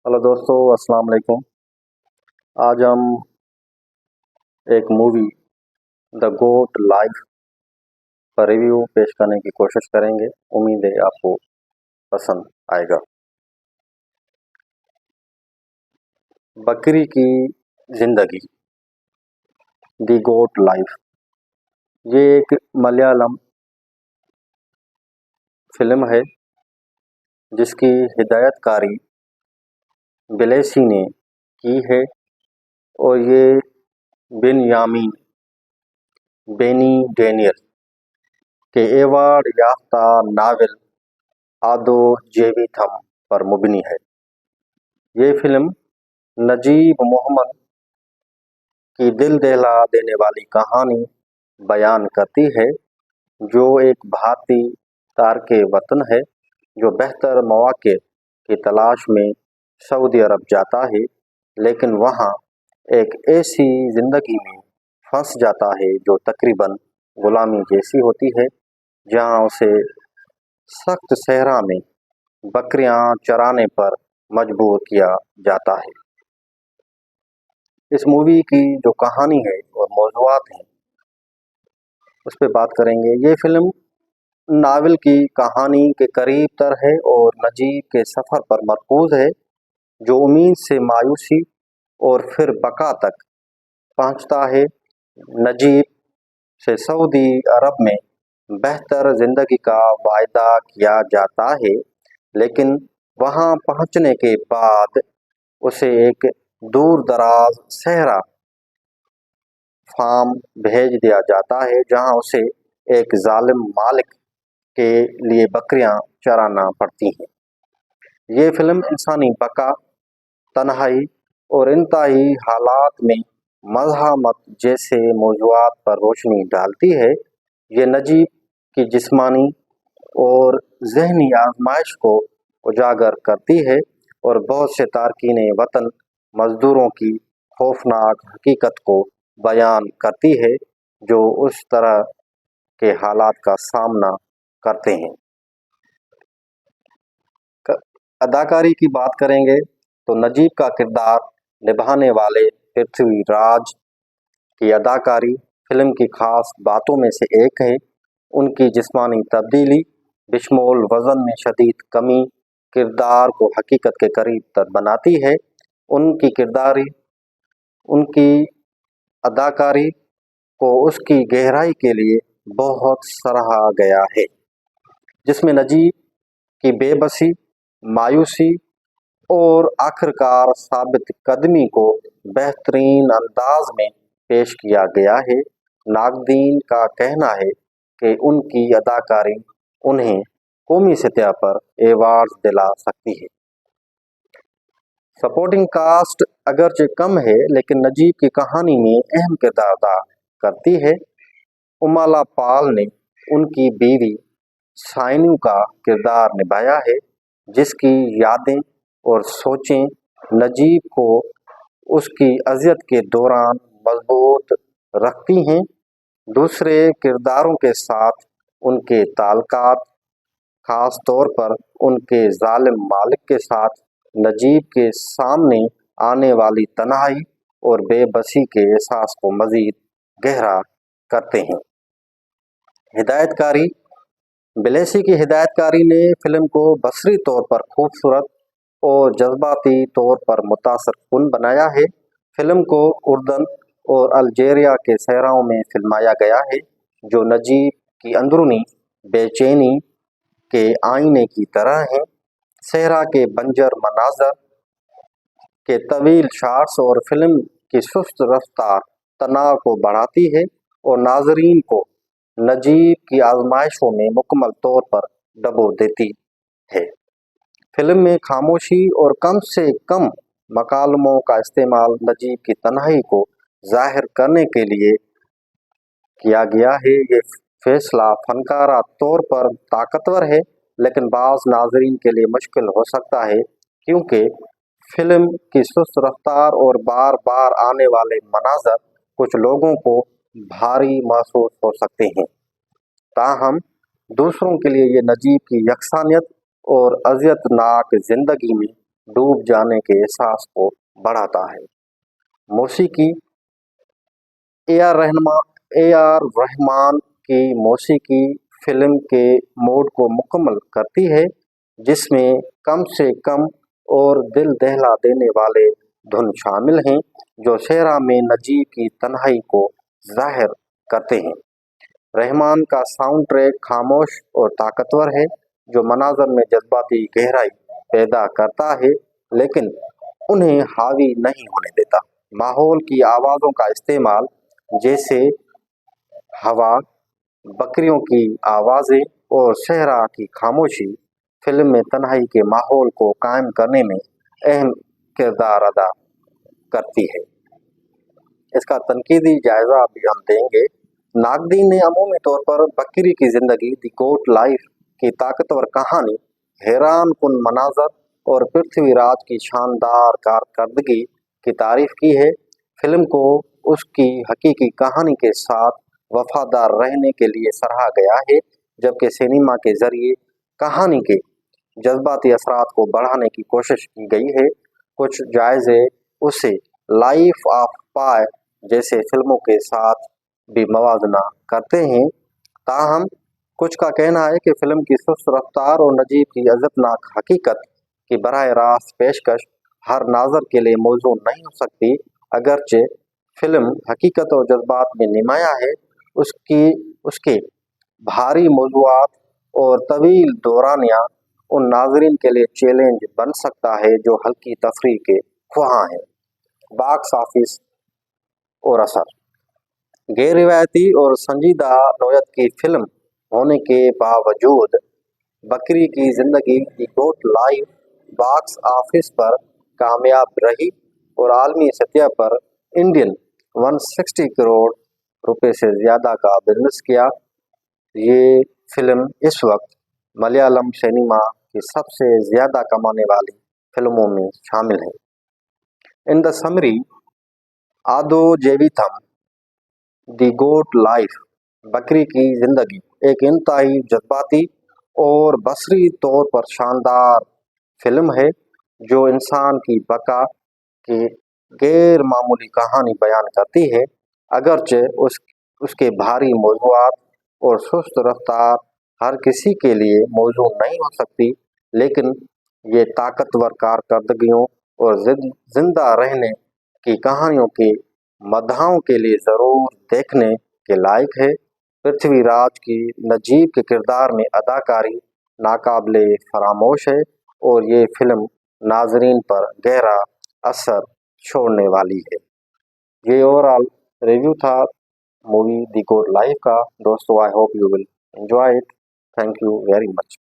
Hello दोस्तों, अस्सलाम वालेकुम। आज हम एक मूवी द गोट लाइफ पर रिव्यू पेश करने की कोशिश करेंगे। उम्मीद है आपको पसंद आएगा। बकरी की जिंदगी, द गोट लाइफ, ये एक मलयालम फिल्म है जिसकी हिदायतकारी बिलेसी ने की है और ये बेनियामिन बेनी डेनियल के एवार्ड याफ्ता नावल आदो जेविथम पर मुबनी है। ये फिल्म नजीब मोहम्मद की दिल दहला देने वाली कहानी बयान करती है, जो एक भारतीय तारके वतन है जो बेहतर मौके की तलाश में सऊदी अरब जाता है, लेकिन वहाँ एक ऐसी ज़िंदगी में फंस जाता है जो तकरीबन गुलामी जैसी होती है, जहाँ उसे सख्त सहरा में बकरियां चराने पर मजबूर किया जाता है। इस मूवी की जो कहानी है और मौज़ूआत हैं उस पर बात करेंगे। ये फिल्म नावल की कहानी के करीब तर है और नजीब के सफ़र पर मरकूज है, जो उम्मीद से मायूसी और फिर बका तक पहुंचता है। नजीब से सऊदी अरब में बेहतर ज़िंदगी का वायदा किया जाता है, लेकिन वहां पहुंचने के बाद उसे एक दूर दराज सहरा फार्म भेज दिया जाता है, जहां उसे एक जालिम मालिक के लिए बकरियां चराना पड़ती हैं। ये फिल्म इंसानी बका, तन्हाई और इंतहाई हालात में मज़ाहमत जैसे मौज़ूआत पर रोशनी डालती है। ये नजीब की जिस्मानी और ज़हनी आजमाइश को उजागर करती है और बहुत से तारकीन वतन मज़दूरों की खौफनाक हकीकत को बयान करती है, जो उस तरह के हालात का सामना करते हैं। अदाकारी की बात करेंगे तो नजीब का किरदार निभाने वाले पृथ्वीराज की अदाकारी फिल्म की खास बातों में से एक है। उनकी जिस्मानी तब्दीली बिशमोल वज़न में शदीद कमी किरदार को हकीकत के करीब तर बनाती है। उनकी अदाकारी को उसकी गहराई के लिए बहुत सराहा गया है, जिसमें नजीब की बेबसी, मायूसी और आखिरकार साबित कदमी को बेहतरीन अंदाज में पेश किया गया है। नाक़दीन का कहना है कि उनकी अदाकारी उन्हें कौमी सतह पर एवार्ड दिला सकती है। सपोर्टिंग कास्ट अगरचे कम है, लेकिन नजीब की कहानी में अहम किरदार अदा करती है। उमाला पाल ने उनकी बीवी साइनू का किरदार निभाया है, जिसकी यादें और सोचें नजीब को उसकी अज़ियत के दौरान मजबूत रखती हैं। दूसरे किरदारों के साथ उनके ताल्लुकात, खास तौर पर उनके जालिम मालिक के साथ, नजीब के सामने आने वाली तन्हाई और बेबसी के एहसास को मज़ीद गहरा करते हैं। हिदायतकारी बिलेसी की हिदायतकारी ने फिल्म को बसरी तौर पर खूबसूरत और जज्बाती तौर पर मुतासरकुन बनाया है। फिल्म को उर्दन और अल्जीरिया के सहराओं में फिल्माया गया है, जो नजीब की अंदरूनी बेचैनी के आईने की तरह हैं। सहरा के बंजर मनाजर के तवील शॉट्स और फिल्म की सुस्त रफ्तार तनाव को बढ़ाती है और नाजरीन को नजीब की आजमाइशों में मुकम्मल तौर पर डबो देती है। फिल्म में खामोशी और कम से कम मकालमों का इस्तेमाल नजीब की तन्हाई को जाहिर करने के लिए किया गया है। ये फैसला फनकारा तौर पर ताकतवर है, लेकिन बाज़ नाजरीन के लिए मुश्किल हो सकता है, क्योंकि फिल्म की सुस्त रफ्तार और बार बार आने वाले मनाजर कुछ लोगों को भारी महसूस हो सकते हैं। ताहम दूसरों के लिए ये नजीब की यकसानियत और अज़ियतनाक ज़िंदगी में डूब जाने के एहसास को बढ़ाता है। मौसीकी ए आर रहमान की मौसीकी फिल्म के मूड को मुकम्मल करती है, जिसमें कम से कम और दिल दहला देने वाले धुन शामिल हैं जो सहरा में नजीब की तन्हाई को जाहिर करते हैं। रहमान का साउंड ट्रैक खामोश और ताकतवर है, जो मनाज़र में जज्बाती गहराई पैदा करता है लेकिन उन्हें हावी नहीं होने देता। माहौल की आवाज़ों का इस्तेमाल, जैसे हवा, बकरियों की आवाज़ें और सहरा की खामोशी, फिल्म में तन्हाई के माहौल को कायम करने में अहम किरदार अदा करती है। इसका तनकीदी जायज़ा भी हम देंगे। नाकदीन ने अमूमी तौर पर बकरी की ज़िंदगी दी गोट लाइफ की ताकतवर कहानी, हैरान कुन मनाजर और पृथ्वीराज की शानदार कारकर्दगी की तारीफ की है। फिल्म को उसकी हकीकी कहानी के साथ वफादार रहने के लिए सराहा गया है, जबकि सिनेमा के जरिए कहानी के जज्बाती असरात को बढ़ाने की कोशिश की गई है। कुछ जायज़े उसे लाइफ ऑफ पाई जैसे फिल्मों के साथ भी मवाजना करते हैं। ताहम कुछ का कहना है कि फिल्म की सुस्त रफ्तार और नजीब की अजबनाक हकीकत की बराह रास्त पेशकश हर नाज़र के लिए मौजूद नहीं हो सकती। अगरचे फिल्म हकीकत और जज्बात में नुमाया है, उसके भारी मौज़ूआत और तवील दौरानिया उन नाजरीन के लिए चैलेंज बन सकता है जो हल्की तफरीह के ख्वाहां हैं। बॉक्स ऑफिस और असर, गैर रिवायती और संजीदा नौयत की फिल्म होने के बावजूद बकरी की ज़िंदगी दी गोट लाइफ बॉक्स ऑफिस पर कामयाब रही और आलमी सतह पर इंडियन 160 करोड़ रुपए से ज़्यादा का बिजनेस किया। ये फिल्म इस वक्त मलयालम सिनेमा की सबसे ज़्यादा कमाने वाली फिल्मों में शामिल है। इन द समरी, आदो जेविथम दी गोट लाइफ बकरी की ज़िंदगी एक इंतहाई जज्बाती और बसरी तौर पर शानदार फिल्म है जो इंसान की बका की गैर मामूली कहानी बयान करती है। अगरचे उसके भारी मौज़ूआत और सुस्त रफ्तार हर किसी के लिए मौजूद नहीं हो सकती, लेकिन ये ताकतवर कारकर्दगियों और जिंदा रहने की कहानियों के मद्दाहों के लिए ज़रूर देखने के लायक है। पृथ्वीराज की नजीब के किरदार में अदाकारी नाकाबिले फरामोश है और ये फिल्म नाजरीन पर गहरा असर छोड़ने वाली है। ये ओवरऑल रिव्यू था मूवी दी गोट लाइफ का। दोस्तों, I hope you will enjoy it. Thank you very much.